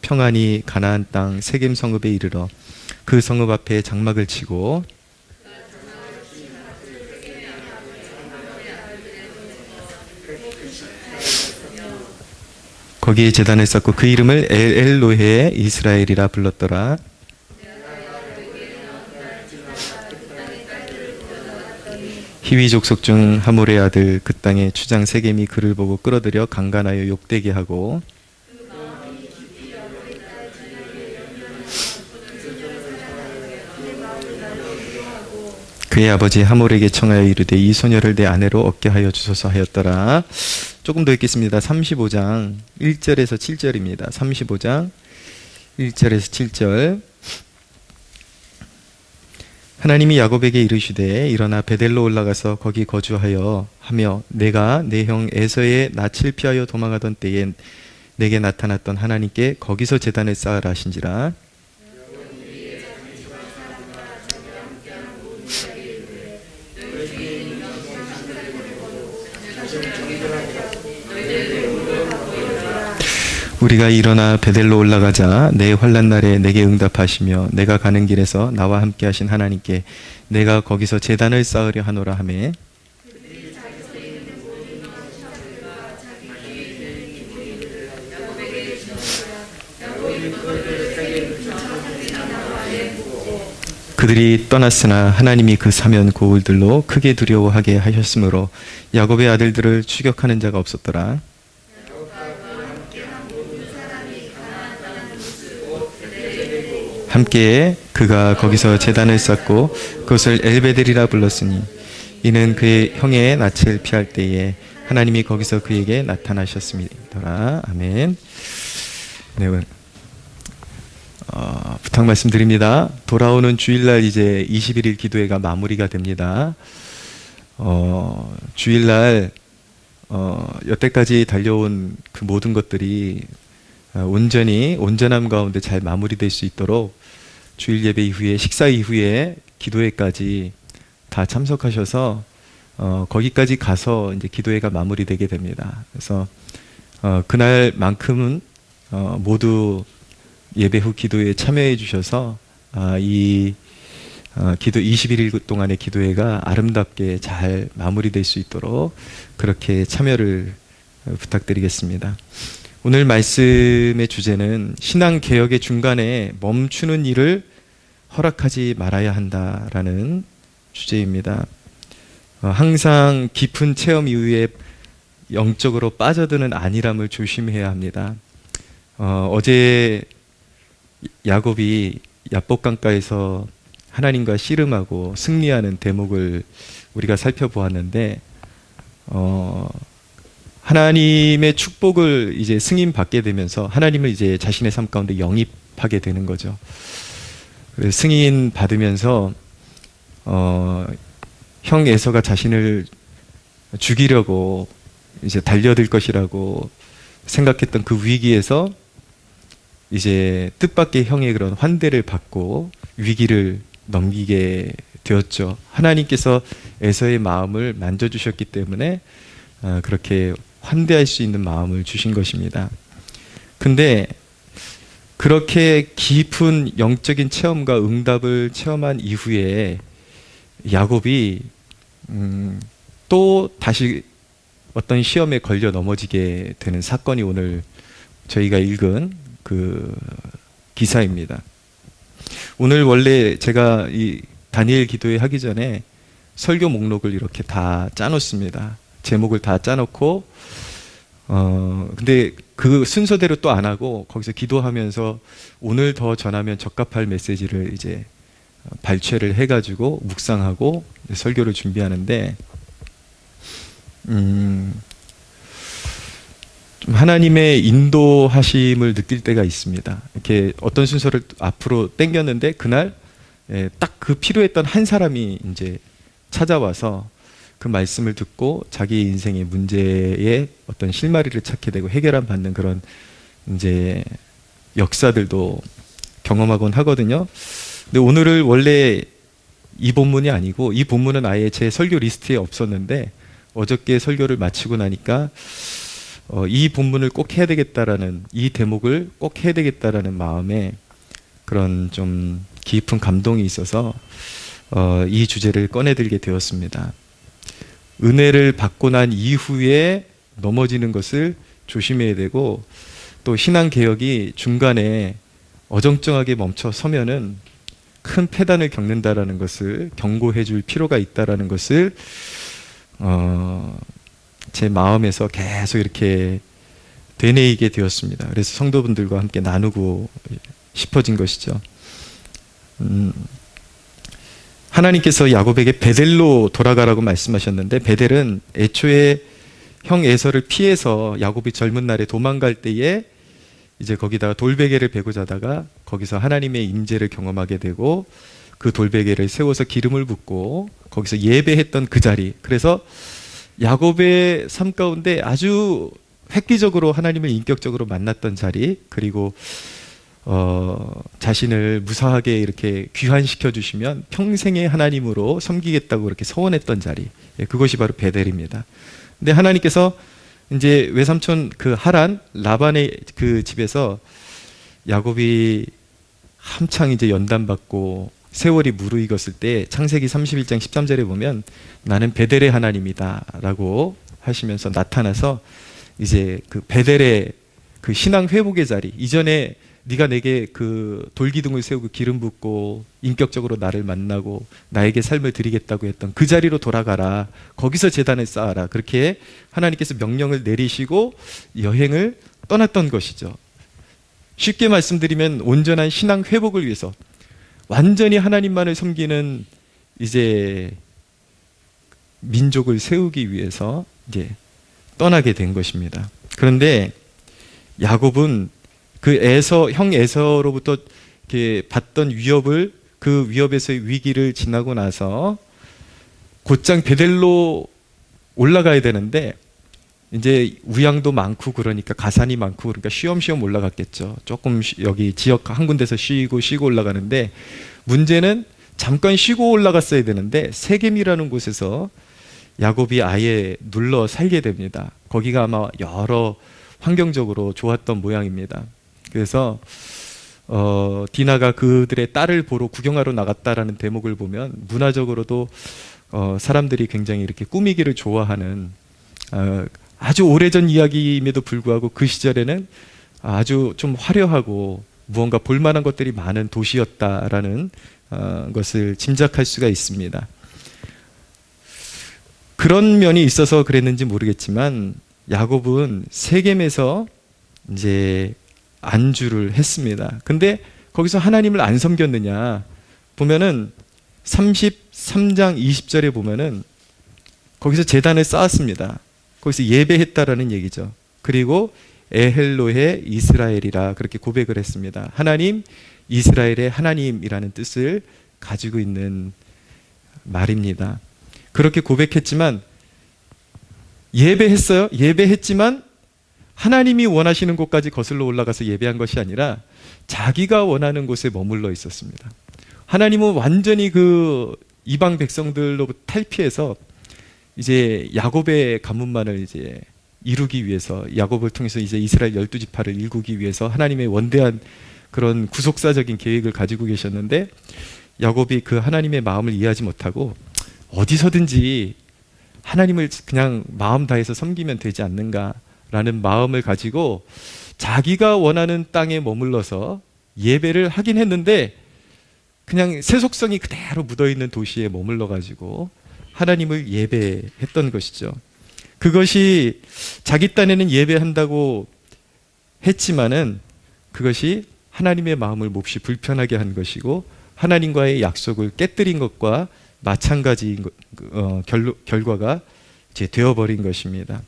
평안히 가나안 땅 세겜 성읍에 이르러 그 성읍 앞에 장막을 치고 거기에 제단을 쌓고 그 이름을 엘로헤 이스라엘이라 불렀더라. 히위 족속 중 하몰의 아들 그 땅의 추장 세겜이 그를 보고 끌어들여 강간하여 욕되게 하고 그의 아버지 하몰에게 청하여 이르되 이 소녀를 내 아내로 얻게 하여 주소서 하였더라. 조금 더 읽겠습니다. 35장 1절에서 7절입니다. 35장 1절에서 7절. 하나님이 야곱에게 이르시되 일어나 베델로 올라가서 거기 거주하여 하며 내가 내 형 에서의 낯을 피하여 도망하던 때에 내게 나타났던 하나님께 거기서 제단을 쌓으라 하신지라. 우리가 일어나 베델로 올라가자 내 환난 날에 내게 응답하시며 내가 가는 길에서 나와 함께 하신 하나님께 내가 거기서 제단을 쌓으려 하노라 하매 그들이 떠났으나 하나님이 그 사면 고울들로 크게 두려워하게 하셨으므로 야곱의 아들들을 추격하는 자가 없었더라. 함께 그가 거기서 제단을 쌓고 그것을 엘베델이라 불렀으니 이는 그의 형의 낯을 피할 때에 하나님이 거기서 그에게 나타나셨습니다. 아멘. 네, 부탁 말씀드립니다. 돌아오는 주일날 이제 21일 기도회가 마무리가 됩니다. 주일날 여태까지 달려온 그 모든 것들이 온전히 온전함 가운데 잘 마무리될 수 있도록 주일 예배 이후에 식사 이후에 기도회까지 다 참석하셔서 거기까지 가서 이제 기도회가 마무리되게 됩니다. 그래서 그날만큼은 모두 예배 후 기도회에 참여해 주셔서 이 기도 21일 동안의 기도회가 아름답게 잘 마무리될 수 있도록 그렇게 참여를 부탁드리겠습니다. 오늘 말씀의 주제는 신앙개혁의 중간에 멈추는 일을 허락하지 말아야 한다라는 주제입니다. 항상 깊은 체험 이후에 영적으로 빠져드는 안일함을 조심해야 합니다. 어제 야곱이 야복강가에서 하나님과 씨름하고 승리하는 대목을 우리가 살펴보았는데 하나님의 축복을 이제 승인받게 되면서 하나님을 이제 자신의 삶 가운데 영입하게 되는 거죠. 승인 받으면서 형 에서가 자신을 죽이려고 이제 달려들 것이라고 생각했던 그 위기에서 이제 뜻밖의 형의 그런 환대를 받고 위기를 넘기게 되었죠. 하나님께서 에서의 마음을 만져주셨기 때문에 그렇게 환대할 수 있는 마음을 주신 것입니다. 근데 그렇게 깊은 영적인 체험과 응답을 체험한 이후에 야곱이 또 다시 어떤 시험에 걸려 넘어지게 되는 사건이 오늘 저희가 읽은 그 기사입니다. 오늘 원래 제가 이 다니엘 기도회 하기 전에 설교 목록을 이렇게 다 짜놓습니다. 제목을 다 짜놓고 근데 그 순서대로 또 안 하고 거기서 기도하면서 오늘 더 전하면 적합할 메시지를 이제 발췌를 해가지고 묵상하고 설교를 준비하는데 좀 하나님의 인도하심을 느낄 때가 있습니다. 이렇게 어떤 순서를 앞으로 당겼는데 그날 딱 그 필요했던 한 사람이 이제 찾아와서 그 말씀을 듣고 자기 인생의 문제에 어떤 실마리를 찾게 되고 해결함 받는 그런 이제 역사들도 경험하곤 하거든요. 근데 오늘을 원래 이 본문이 아니고 이 본문은 아예 제 설교 리스트에 없었는데 어저께 설교를 마치고 나니까 이 본문을 꼭 해야 되겠다라는, 이 대목을 꼭 해야 되겠다라는 마음에 그런 좀 깊은 감동이 있어서 이 주제를 꺼내들게 되었습니다. 은혜를 받고 난 이후에 넘어지는 것을 조심해야 되고, 또 신앙 개혁이 중간에 어정쩡하게 멈춰 서면은 큰 폐단을 겪는다라는 것을 경고해 줄 필요가 있다라는 것을 제 마음에서 계속 이렇게 되뇌이게 되었습니다. 그래서 성도분들과 함께 나누고 싶어진 것이죠. 하나님께서 야곱에게 베델로 돌아가라고 말씀하셨는데, 베델은 애초에 형 에서를 피해서 야곱이 젊은 날에 도망갈 때에 이제 거기다가 돌베개를 베고 자다가 거기서 하나님의 임재를 경험하게 되고, 그 돌베개를 세워서 기름을 붓고 거기서 예배했던 그 자리, 그래서 야곱의 삶 가운데 아주 획기적으로 하나님을 인격적으로 만났던 자리, 그리고 자신을 무사하게 이렇게 귀환시켜 주시면 평생의 하나님으로 섬기겠다고 이렇게 서원했던 자리, 그것이 바로 베델입니다. 근데 하나님께서 이제 외삼촌 그 하란 라반의 그 집에서 야곱이 한창 이제 연단받고 세월이 무르익었을 때 창세기 31장 13절에 보면 나는 베델의 하나님이다 라고 하시면서 나타나서 이제 그 베델의 그 신앙 회복의 자리, 이전에 네가 내게 그 돌기둥을 세우고 기름 붓고 인격적으로 나를 만나고 나에게 삶을 드리겠다고 했던 그 자리로 돌아가라, 거기서 제단을 쌓아라, 그렇게 하나님께서 명령을 내리시고 여행을 떠났던 것이죠. 쉽게 말씀드리면 온전한 신앙 회복을 위해서, 완전히 하나님만을 섬기는 이제 민족을 세우기 위해서 이제 떠나게 된 것입니다. 그런데 야곱은 그 형 에서로부터 이렇게 받던 위협을, 그 위협에서의 위기를 지나고 나서 곧장 베델로 올라가야 되는데, 이제 우양도 많고 그러니까 가산이 많고 그러니까 쉬엄쉬엄 올라갔겠죠. 조금 여기 지역 한 군데서 쉬고 올라가는데, 문제는 잠깐 쉬고 올라갔어야 되는데 세겜이라는 곳에서 야곱이 아예 눌러 살게 됩니다. 거기가 아마 여러 환경적으로 좋았던 모양입니다. 그래서 디나가 그들의 딸을 보러 구경하러 나갔다라는 대목을 보면 문화적으로도 사람들이 굉장히 이렇게 꾸미기를 좋아하는, 아주 오래전 이야기임에도 불구하고 그 시절에는 아주 좀 화려하고 무언가 볼만한 것들이 많은 도시였다라는 것을 짐작할 수가 있습니다. 그런 면이 있어서 그랬는지 모르겠지만 야곱은 세겜에서 이제 안주를 했습니다. 근데 거기서 하나님을 안 섬겼느냐 보면은 33장 20절에 보면은 거기서 제단을 쌓았습니다. 거기서 예배했다라는 얘기죠. 그리고 에헬로헤 이스라엘이라 그렇게 고백을 했습니다. 하나님, 이스라엘의 하나님이라는 뜻을 가지고 있는 말입니다. 그렇게 고백했지만 예배했어요. 예배했지만 하나님이 원하시는 곳까지 거슬러 올라가서 예배한 것이 아니라 자기가 원하는 곳에 머물러 있었습니다. 하나님은 완전히 그 이방 백성들로부터 탈피해서 이제 야곱의 가문만을 이제 이루기 위해서, 야곱을 통해서 이제 이스라엘 12지파를 일구기 위해서 하나님의 원대한 그런 구속사적인 계획을 가지고 계셨는데, 야곱이 그 하나님의 마음을 이해하지 못하고 어디서든지 하나님을 그냥 마음 다해서 섬기면 되지 않는가라는 마음을 가지고 자기가 원하는 땅에 머물러서 예배를 하긴 했는데, 그냥 세속성이 그대로 묻어있는 도시에 머물러 가지고 하나님을 예배했던 것이죠. 그것이 자기 딴에는 예배한다고 했지만은 그것이 하나님의 마음을 몹시 불편하게 한 것이고 하나님과의 약속을 깨뜨린 것과 마찬가지인 결과가 이제 되어버린 것입니다.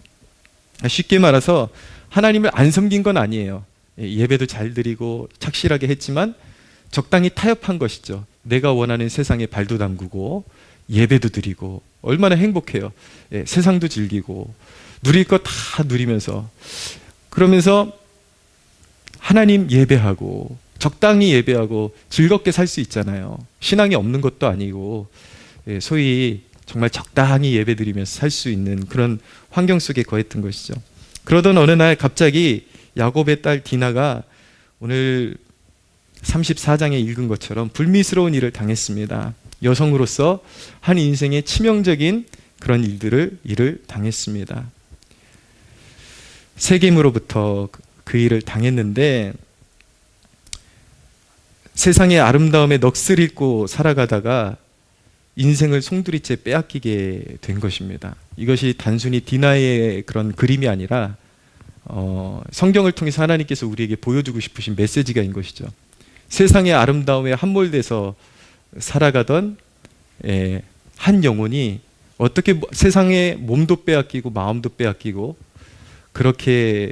쉽게 말해서 하나님을 안 섬긴 건 아니에요. 예배도 잘 드리고 착실하게 했지만 적당히 타협한 것이죠. 내가 원하는 세상에 발도 담그고 예배도 드리고 얼마나 행복해요. 세상도 즐기고 누릴 것 다 누리면서, 그러면서 하나님 예배하고 적당히 예배하고 즐겁게 살 수 있잖아요. 신앙이 없는 것도 아니고 소위 정말 적당히 예배 드리면서 살 수 있는 그런 환경 속에 거했던 것이죠. 그러던 어느 날 갑자기 야곱의 딸 디나가 오늘 34장에 읽은 것처럼 불미스러운 일을 당했습니다. 여성으로서 한 인생의 치명적인 그런 일을 당했습니다. 세겜으로부터 그 일을 당했는데 세상의 아름다움에 넋을 잃고 살아가다가 인생을 송두리째 빼앗기게 된 것입니다. 이것이 단순히 디나의 그런 그림이 아니라 성경을 통해서 하나님께서 우리에게 보여주고 싶으신 메시지가인 것이죠. 세상의 아름다움에 함몰돼서 살아가던 한 영혼이 어떻게 세상의 몸도 빼앗기고 마음도 빼앗기고 그렇게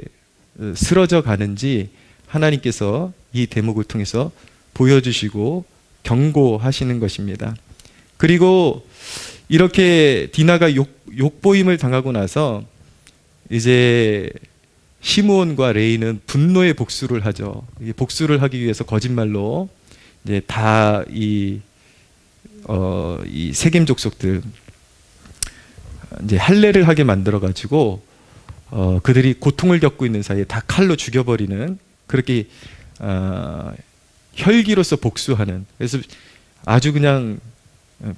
쓰러져 가는지 하나님께서 이 대목을 통해서 보여주시고 경고하시는 것입니다. 그리고 이렇게 디나가 욕보임을 당하고 나서 이제 시므온과 레이는 분노의 복수를 하죠. 복수를 하기 위해서 거짓말로 이제 다 이 세겜 족속들 이제 할례를 하게 만들어 가지고 그들이 고통을 겪고 있는 사이에 다 칼로 죽여버리는 그렇게 혈기로서 복수하는, 그래서 아주 그냥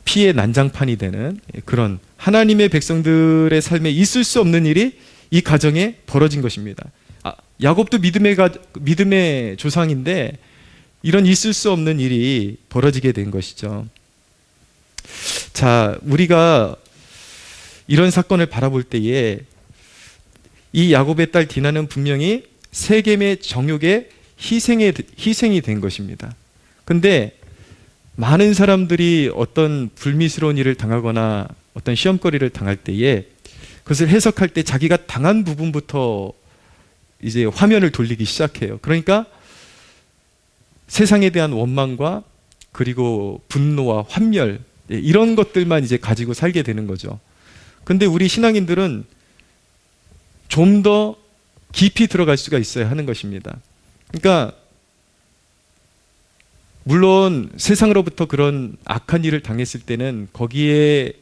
피의 난장판이 되는 그런 하나님의 백성들의 삶에 있을 수 없는 일이 이 가정에 벌어진 것입니다. 야곱도 믿음의 조상인데 이런 있을 수 없는 일이 벌어지게 된 것이죠. 자, 우리가 이런 사건을 바라볼 때에 이 야곱의 딸 디나는 분명히 세겜의 정욕에 희생이 된 것입니다. 근데 많은 사람들이 어떤 불미스러운 일을 당하거나 어떤 시험거리를 당할 때에 그것을 해석할 때 자기가 당한 부분부터 이제 화면을 돌리기 시작해요. 그러니까 세상에 대한 원망과 그리고 분노와 환멸, 이런 것들만 이제 가지고 살게 되는 거죠. 근데 우리 신앙인들은 좀 더 깊이 들어갈 수가 있어야 하는 것입니다. 그러니까 물론 세상으로부터 그런 악한 일을 당했을 때는 거기에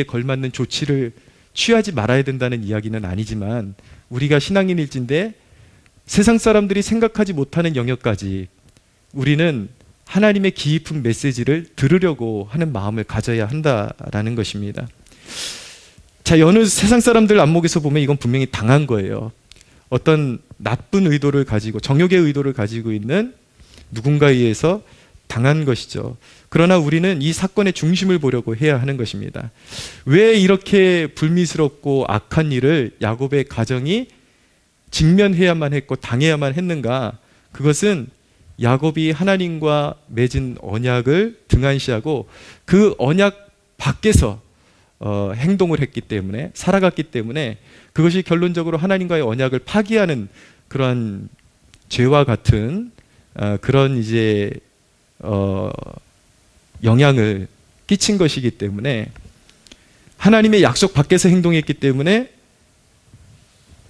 걸맞는 조치를 취하지 말아야 된다는 이야기는 아니지만, 우리가 신앙인일진데 세상 사람들이 생각하지 못하는 영역까지 우리는 하나님의 깊은 메시지를 들으려고 하는 마음을 가져야 한다라는 것입니다. 자, 여느 세상 사람들 안목에서 보면 이건 분명히 당한 거예요. 어떤 나쁜 의도를 가지고, 정욕의 의도를 가지고 있는 누군가에 의해서 당한 것이죠. 그러나 우리는 이 사건의 중심을 보려고 해야 하는 것입니다. 왜 이렇게 불미스럽고 악한 일을 야곱의 가정이 직면해야만 했고 당해야만 했는가? 그것은 야곱이 하나님과 맺은 언약을 등한시하고 그 언약 밖에서 행동을 했기 때문에, 살아갔기 때문에 그것이 결론적으로 하나님과의 언약을 파기하는 그러한 죄와 같은 그런 이제 영향을 끼친 것이기 때문에, 하나님의 약속 밖에서 행동했기 때문에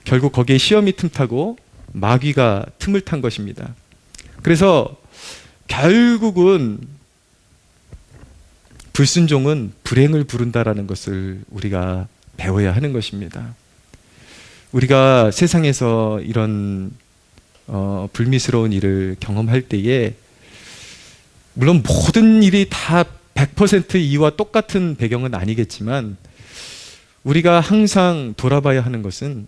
결국 거기에 시험이 틈타고 마귀가 틈을 탄 것입니다. 그래서 결국은 불순종은 불행을 부른다라는 것을 우리가 배워야 하는 것입니다. 우리가 세상에서 이런 불미스러운 일을 경험할 때에 물론 모든 일이 다 100% 이와 똑같은 배경은 아니겠지만, 우리가 항상 돌아봐야 하는 것은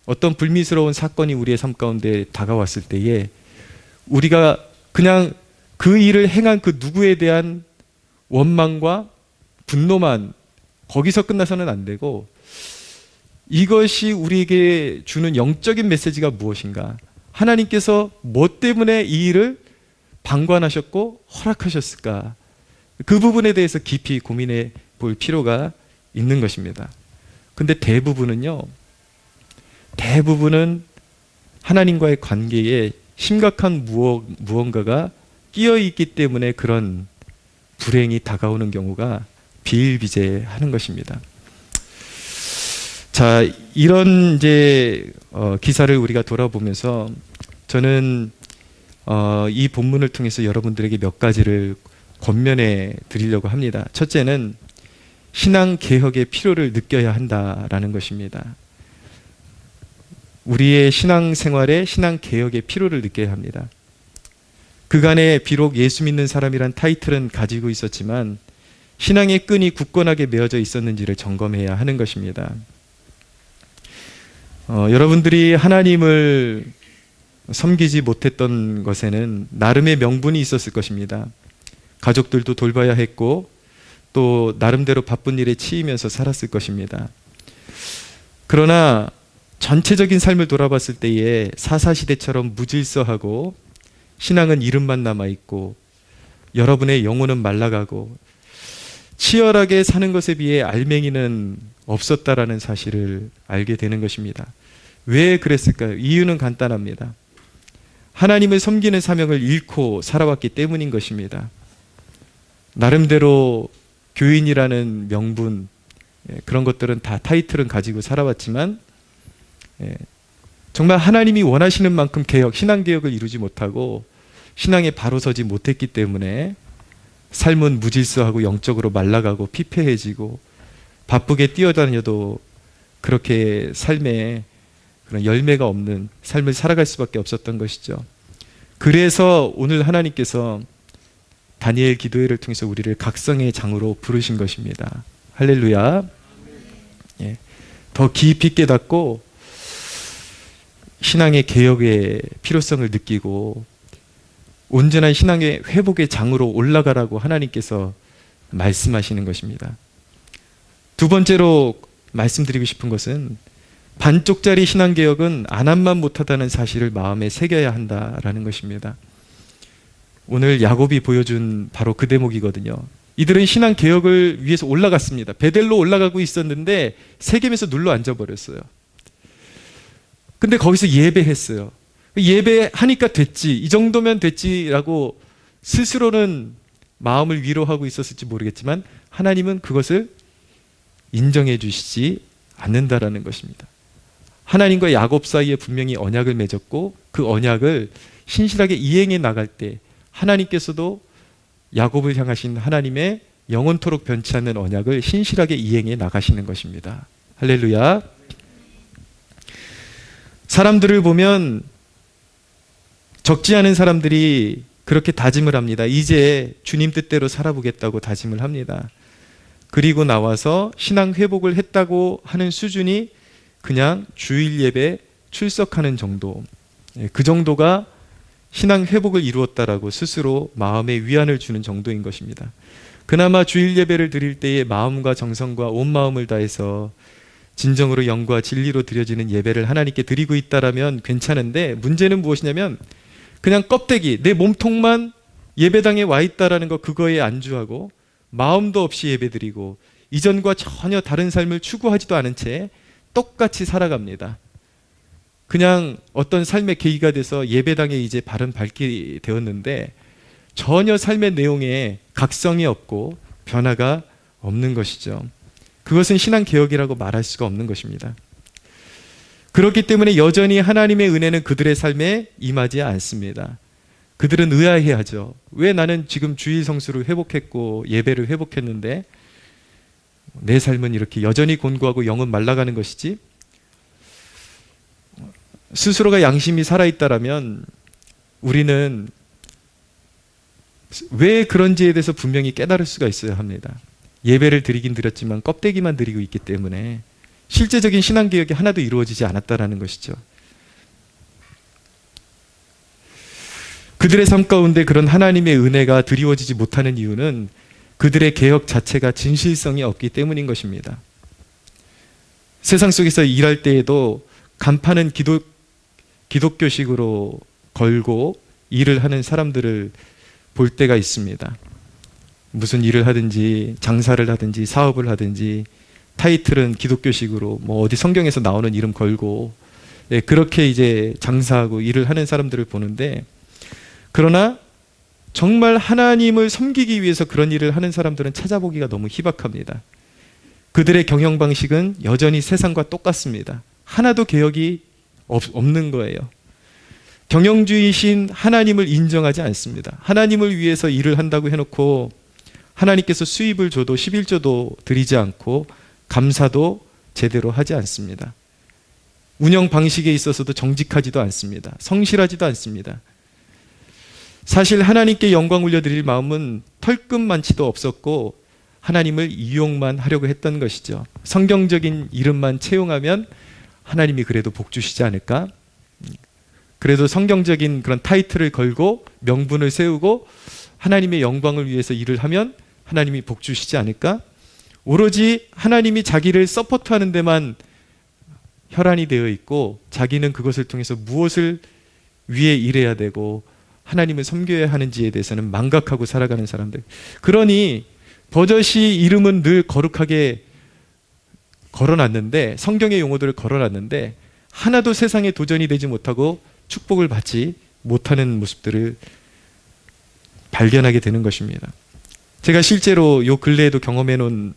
어떤 불미스러운 사건이 우리의 삶 가운데 다가왔을 때에 우리가 그냥 그 일을 행한 그 누구에 대한 원망과 분노만 거기서 끝나서는 안 되고, 이것이 우리에게 주는 영적인 메시지가 무엇인가? 하나님께서 뭐 때문에 이 일을 방관하셨고 허락하셨을까? 그 부분에 대해서 깊이 고민해 볼 필요가 있는 것입니다. 근데 대부분은 하나님과의 관계에 심각한 무언가가 끼어 있기 때문에 그런 불행이 다가오는 경우가 비일비재하는 것입니다. 자, 이런 이제 기사를 우리가 돌아보면서 저는 이 본문을 통해서 여러분들에게 몇 가지를 권면해 드리려고 합니다. 첫째는 신앙 개혁의 필요를 느껴야 한다라는 것입니다. 우리의 신앙생활에 신앙개혁의 필요를 느껴야 합니다. 그간에 비록 예수 믿는 사람이란 타이틀은 가지고 있었지만 신앙의 끈이 굳건하게 메어져 있었는지를 점검해야 하는 것입니다. 여러분들이 하나님을 섬기지 못했던 것에는 나름의 명분이 있었을 것입니다. 가족들도 돌봐야 했고 또 나름대로 바쁜 일에 치이면서 살았을 것입니다. 그러나 전체적인 삶을 돌아봤을 때에 사사시대처럼 무질서하고 신앙은 이름만 남아있고 여러분의 영혼은 말라가고 치열하게 사는 것에 비해 알맹이는 없었다라는 사실을 알게 되는 것입니다. 왜 그랬을까요? 이유는 간단합니다. 하나님을 섬기는 사명을 잃고 살아왔기 때문인 것입니다. 나름대로 교인이라는 명분, 그런 것들은 다 타이틀은 가지고 살아왔지만 정말 하나님이 원하시는 만큼 신앙개혁을 이루지 못하고 신앙에 바로 서지 못했기 때문에 삶은 무질서하고 영적으로 말라가고 피폐해지고 바쁘게 뛰어다녀도 그렇게 삶에 그런 열매가 없는 삶을 살아갈 수밖에 없었던 것이죠. 그래서 오늘 하나님께서 다니엘 기도회를 통해서 우리를 각성의 장으로 부르신 것입니다. 할렐루야. 예. 더 깊이 깨닫고 신앙의 개혁의 필요성을 느끼고 온전한 신앙의 회복의 장으로 올라가라고 하나님께서 말씀하시는 것입니다. 두 번째로 말씀드리고 싶은 것은 반쪽짜리 신앙개혁은 안함만 못하다는 사실을 마음에 새겨야 한다라는 것입니다. 오늘 야곱이 보여준 바로 그 대목이거든요. 이들은 신앙개혁을 위해서 올라갔습니다. 베델로 올라가고 있었는데 세겜에서 눌러 앉아버렸어요. 근데 거기서 예배했어요. 예배하니까 됐지, 이 정도면 됐지라고 스스로는 마음을 위로하고 있었을지 모르겠지만 하나님은 그것을 인정해 주시지 않는다라는 것입니다. 하나님과 야곱 사이에 분명히 언약을 맺었고 그 언약을 신실하게 이행해 나갈 때 하나님께서도 야곱을 향하신 하나님의 영원토록 변치 않는 언약을 신실하게 이행해 나가시는 것입니다. 할렐루야. 사람들을 보면 적지 않은 사람들이 그렇게 다짐을 합니다. 이제 주님 뜻대로 살아보겠다고 다짐을 합니다. 그리고 나와서 신앙 회복을 했다고 하는 수준이 그냥 주일 예배 출석하는 정도, 그 정도가 신앙 회복을 이루었다라고 스스로 마음에 위안을 주는 정도인 것입니다. 그나마 주일 예배를 드릴 때에 마음과 정성과 온 마음을 다해서 진정으로 영과 진리로 드려지는 예배를 하나님께 드리고 있다라면 괜찮은데, 문제는 무엇이냐면 그냥 껍데기, 내 몸통만 예배당에 와 있다라는 거, 그거에 안주하고 마음도 없이 예배드리고 이전과 전혀 다른 삶을 추구하지도 않은 채 똑같이 살아갑니다. 그냥 어떤 삶의 계기가 돼서 예배당에 이제 발은 밟게 되었는데 전혀 삶의 내용에 각성이 없고 변화가 없는 것이죠. 그것은 신앙개혁이라고 말할 수가 없는 것입니다. 그렇기 때문에 여전히 하나님의 은혜는 그들의 삶에 임하지 않습니다. 그들은 의아해하죠. 왜 나는 지금 주일 성수를 회복했고 예배를 회복했는데 내 삶은 이렇게 여전히 곤고하고 영은 말라가는 것이지? 스스로가 양심이 살아있다라면 우리는 왜 그런지에 대해서 분명히 깨달을 수가 있어야 합니다. 예배를 드리긴 드렸지만 껍데기만 드리고 있기 때문에 실제적인 신앙개혁이 하나도 이루어지지 않았다는 것이죠. 그들의 삶 가운데 그런 하나님의 은혜가 드리워지지 못하는 이유는 그들의 개혁 자체가 진실성이 없기 때문인 것입니다. 세상 속에서 일할 때에도 간판은 기독교식으로 걸고 일을 하는 사람들을 볼 때가 있습니다. 무슨 일을 하든지 장사를 하든지 사업을 하든지 타이틀은 기독교식으로 뭐 어디 성경에서 나오는 이름 걸고 그렇게 이제 장사하고 일을 하는 사람들을 보는데, 그러나 정말 하나님을 섬기기 위해서 그런 일을 하는 사람들은 찾아보기가 너무 희박합니다. 그들의 경영 방식은 여전히 세상과 똑같습니다. 하나도 개혁이 없는 거예요. 경영주의신 하나님을 인정하지 않습니다. 하나님을 위해서 일을 한다고 해놓고 하나님께서 수입을 줘도 11조도 드리지 않고 감사도 제대로 하지 않습니다. 운영 방식에 있어서도 정직하지도 않습니다. 성실하지도 않습니다. 사실 하나님께 영광 올려드릴 마음은 털끝만치도 없었고 하나님을 이용만 하려고 했던 것이죠. 성경적인 이름만 채용하면 하나님이 그래도 복 주시지 않을까? 그래도 성경적인 그런 타이틀을 걸고 명분을 세우고 하나님의 영광을 위해서 일을 하면 하나님이 복 주시지 않을까? 오로지 하나님이 자기를 서포트하는 데만 혈안이 되어 있고 자기는 그것을 통해서 무엇을 위해 일해야 되고 하나님을 섬겨야 하는지에 대해서는 망각하고 살아가는 사람들. 그러니 버젓이 이름은 늘 거룩하게 걸어놨는데, 성경의 용어들을 걸어놨는데 하나도 세상에 도전이 되지 못하고 축복을 받지 못하는 모습들을 발견하게 되는 것입니다. 제가 실제로 요 근래에도 경험해 놓은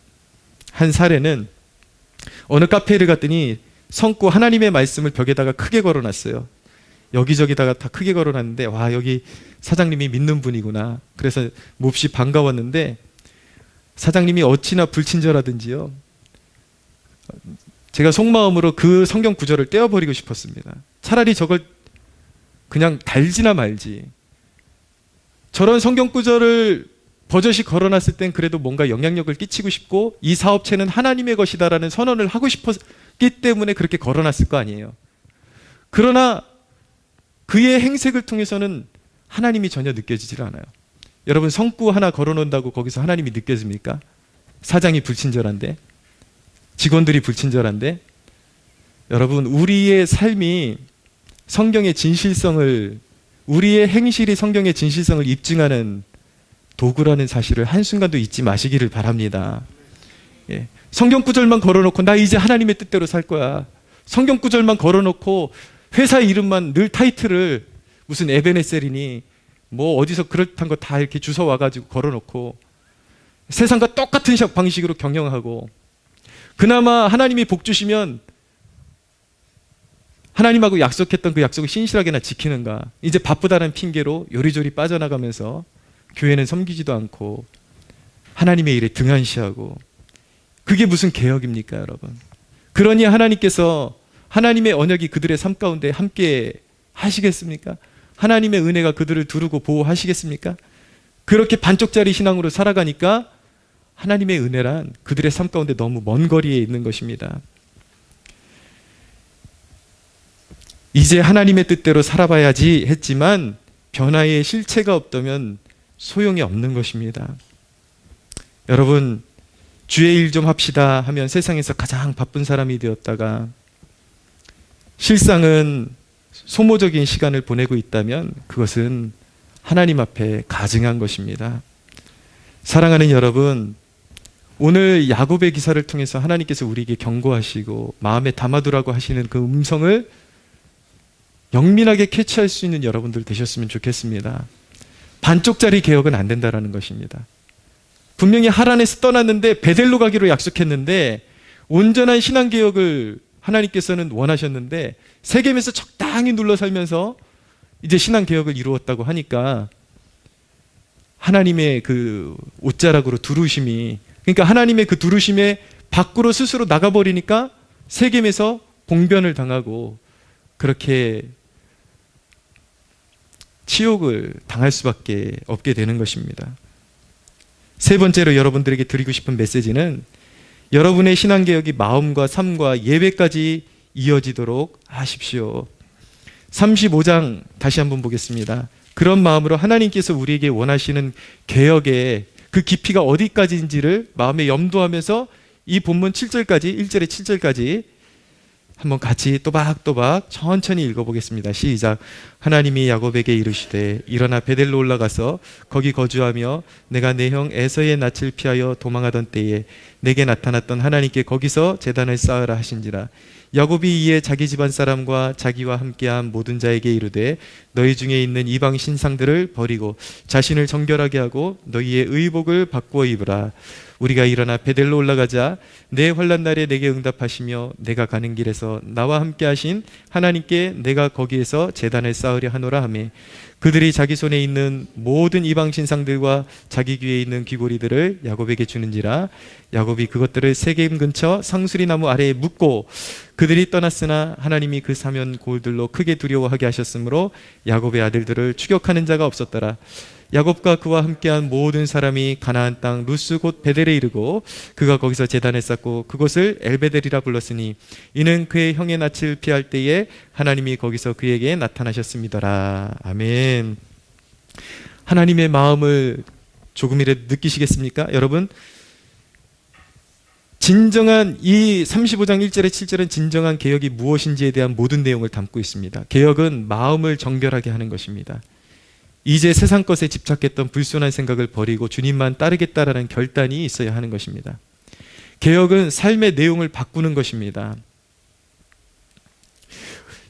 한 사례는, 어느 카페를 갔더니 성구 하나님의 말씀을 벽에다가 크게 걸어놨어요. 여기저기다가 다 크게 걸어놨는데, 와, 여기 사장님이 믿는 분이구나. 그래서 몹시 반가웠는데 사장님이 어찌나 불친절하든지요, 제가 속마음으로 그 성경 구절을 떼어버리고 싶었습니다. 차라리 저걸 그냥 달지나 말지. 저런 성경 구절을 버젓이 걸어놨을 땐 그래도 뭔가 영향력을 끼치고 싶고 이 사업체는 하나님의 것이다라는 선언을 하고 싶었기 때문에 그렇게 걸어놨을 거 아니에요. 그러나 그의 행색을 통해서는 하나님이 전혀 느껴지질 않아요. 여러분, 성구 하나 걸어놓는다고 거기서 하나님이 느껴집니까? 사장이 불친절한데, 직원들이 불친절한데. 여러분, 우리의 삶이 성경의 진실성을, 우리의 행실이 성경의 진실성을 입증하는 도구라는 사실을 한순간도 잊지 마시기를 바랍니다. 예. 성경 구절만 걸어놓고 나 이제 하나님의 뜻대로 살 거야, 성경 구절만 걸어놓고 회사 이름만 늘 타이틀을 무슨 에베네셀이니 뭐 어디서 그렇단 거 다 이렇게 주워 와가지고 걸어놓고 세상과 똑같은 방식으로 경영하고, 그나마 하나님이 복 주시면 하나님하고 약속했던 그 약속을 신실하게나 지키는가? 이제 바쁘다는 핑계로 요리조리 빠져나가면서 교회는 섬기지도 않고 하나님의 일에 등한시하고, 그게 무슨 개혁입니까, 여러분? 그러니 하나님께서, 하나님의 언약이 그들의 삶 가운데 함께 하시겠습니까? 하나님의 은혜가 그들을 두르고 보호하시겠습니까? 그렇게 반쪽짜리 신앙으로 살아가니까 하나님의 은혜란 그들의 삶 가운데 너무 먼 거리에 있는 것입니다. 이제 하나님의 뜻대로 살아봐야지 했지만 변화의 실체가 없다면 소용이 없는 것입니다. 여러분, 주의 일 좀 합시다 하면 세상에서 가장 바쁜 사람이 되었다가 실상은 소모적인 시간을 보내고 있다면 그것은 하나님 앞에 가증한 것입니다. 사랑하는 여러분, 오늘 야곱의 기사를 통해서 하나님께서 우리에게 경고하시고 마음에 담아두라고 하시는 그 음성을 영민하게 캐치할 수 있는 여러분들 되셨으면 좋겠습니다. 반쪽짜리 개혁은 안 된다라는 것입니다. 분명히 하란에서 떠났는데 베델로 가기로 약속했는데 온전한 신앙개혁을 하나님께서는 원하셨는데 세겜에서 적당히 눌러 살면서 이제 신앙개혁을 이루었다고 하니까 하나님의 그 옷자락으로 두루심이, 그러니까 하나님의 그 두루심에 밖으로 스스로 나가버리니까 세겜에서 봉변을 당하고 그렇게 치욕을 당할 수밖에 없게 되는 것입니다. 세 번째로 여러분들에게 드리고 싶은 메시지는, 여러분의 신앙개혁이 마음과 삶과 예배까지 이어지도록 하십시오. 35장 다시 한번 보겠습니다. 그런 마음으로 하나님께서 우리에게 원하시는 개혁의 그 깊이가 어디까지인지를 마음에 염두하면서 이 본문 7절까지, 1절에 7절까지 한번 같이 또박또박 천천히 읽어보겠습니다. 시작. 하나님이 야곱에게 이르시되 일어나 베델로 올라가서 거기 거주하며 내가 내 형 에서의 낯을 피하여 도망하던 때에 내게 나타났던 하나님께 거기서 제단을 쌓으라 하신지라. 야곱이 이에 자기 집안 사람과 자기와 함께한 모든 자에게 이르되 너희 중에 있는 이방 신상들을 버리고 자신을 정결하게 하고 너희의 의복을 바꾸어 입으라. 우리가 일어나 베델로 올라가자. 내 환난 날에 내게 응답하시며 내가 가는 길에서 나와 함께 하신 하나님께 내가 거기에서 제단을 쌓으려 하노라 하매 그들이 자기 손에 있는 모든 이방 신상들과 자기 귀에 있는 귀고리들을 야곱에게 주는지라. 야곱이 그것들을 세겜 근처 상수리 나무 아래에 묻고 그들이 떠났으나 하나님이 그 사면 고울들로 크게 두려워하게 하셨으므로 야곱의 아들들을 추격하는 자가 없었더라. 야곱과 그와 함께한 모든 사람이 가나안 땅 루스 곧 베델에 이르고 그가 거기서 제단을 쌓고 그곳을 엘베델이라 불렀으니 이는 그의 형의 낯을 피할 때에 하나님이 거기서 그에게 나타나셨습니다라. 아멘. 하나님의 마음을 조금이라도 느끼시겠습니까? 여러분, 진정한 이 35장 1절에 7절은 진정한 개혁이 무엇인지에 대한 모든 내용을 담고 있습니다. 개혁은 마음을 정결하게 하는 것입니다. 이제 세상 것에 집착했던 불순한 생각을 버리고 주님만 따르겠다라는 결단이 있어야 하는 것입니다. 개혁은 삶의 내용을 바꾸는 것입니다.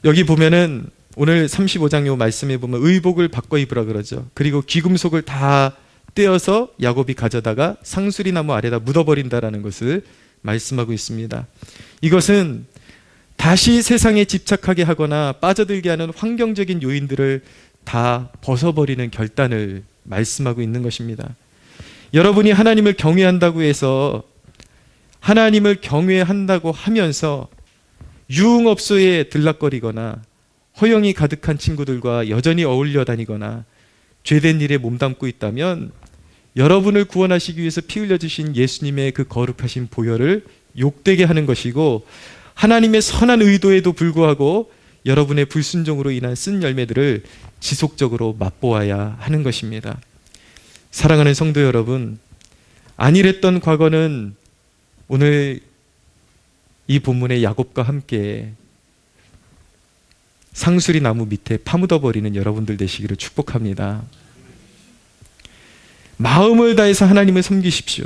여기 보면은 오늘 35장 요 말씀에 보면 의복을 바꿔 입으라 그러죠. 그리고 귀금속을 다 떼어서 야곱이 가져다가 상수리 나무 아래다 묻어버린다라는 것을 말씀하고 있습니다. 이것은 다시 세상에 집착하게 하거나 빠져들게 하는 환경적인 요인들을 다 벗어버리는 결단을 말씀하고 있는 것입니다. 여러분이 하나님을 경외한다고 해서 하나님을 경외한다고 하면서 유흥업소에 들락거리거나 허영이 가득한 친구들과 여전히 어울려 다니거나 죄된 일에 몸담고 있다면 여러분을 구원하시기 위해서 피 흘려주신 예수님의 그 거룩하신 보혈을 욕되게 하는 것이고 하나님의 선한 의도에도 불구하고 여러분의 불순종으로 인한 쓴 열매들을 지속적으로 맛보아야 하는 것입니다. 사랑하는 성도 여러분, 안일했던 과거는 오늘 이 본문의 야곱과 함께 상수리 나무 밑에 파묻어버리는 여러분들 되시기를 축복합니다. 마음을 다해서 하나님을 섬기십시오.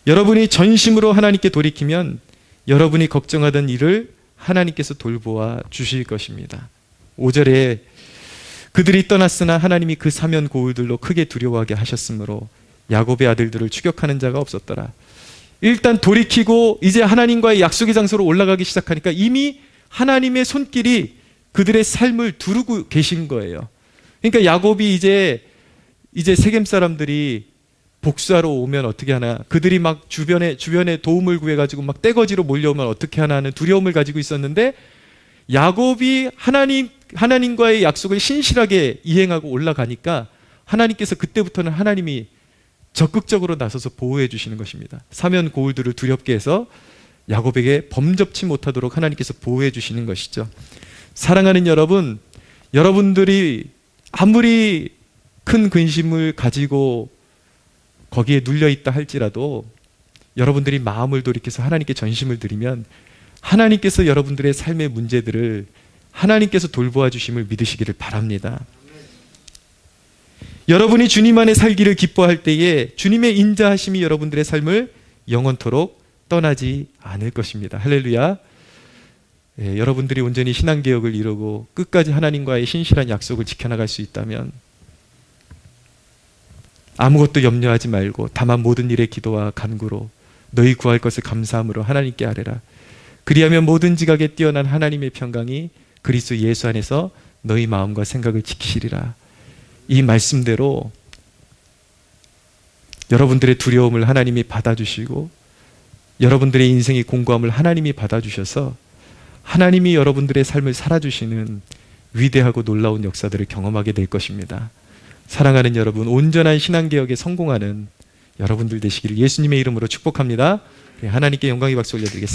여러분이 전심으로 하나님께 돌이키면 여러분이 걱정하던 일을 하나님께서 돌보아 주실 것입니다. 5절에 그들이 떠났으나 하나님이 그 사면 고울들로 크게 두려워하게 하셨으므로 야곱의 아들들을 추격하는 자가 없었더라. 일단 돌이키고 이제 하나님과의 약속의 장소로 올라가기 시작하니까 이미 하나님의 손길이 그들의 삶을 두르고 계신 거예요. 그러니까 야곱이 이제 세겜 사람들이 복수하러 오면 어떻게 하나, 그들이 막 주변에 도움을 구해가지고 막 떼거지로 몰려오면 어떻게 하나 하는 두려움을 가지고 있었는데 야곱이 하나님과의 약속을 신실하게 이행하고 올라가니까 하나님께서 그때부터는 하나님이 적극적으로 나서서 보호해 주시는 것입니다. 사면 고울들을 두렵게 해서 야곱에게 범접치 못하도록 하나님께서 보호해 주시는 것이죠. 사랑하는 여러분, 여러분들이 아무리 큰 근심을 가지고 거기에 눌려있다 할지라도 여러분들이 마음을 돌이켜서 하나님께 전심을 드리면 하나님께서 여러분들의 삶의 문제들을 하나님께서 돌보아 주심을 믿으시기를 바랍니다. 여러분이 주님 안에 살기를 기뻐할 때에 주님의 인자하심이 여러분들의 삶을 영원토록 떠나지 않을 것입니다. 할렐루야. 여러분들이 온전히 신앙개혁을 이루고 끝까지 하나님과의 신실한 약속을 지켜나갈 수 있다면 아무것도 염려하지 말고 다만 모든 일에 기도와 간구로 너희 구할 것을 감사함으로 하나님께 아뢰라. 그리하면 모든 지각에 뛰어난 하나님의 평강이 그리스도 예수 안에서 너희 마음과 생각을 지키시리라. 이 말씀대로 여러분들의 두려움을 하나님이 받아주시고 여러분들의 인생의 공고함을 하나님이 받아주셔서 하나님이 여러분들의 삶을 살아주시는 위대하고 놀라운 역사들을 경험하게 될 것입니다. 사랑하는 여러분, 온전한 신앙개혁에 성공하는 여러분들 되시기를 예수님의 이름으로 축복합니다. 하나님께 영광의 박수 올려드리겠습니다.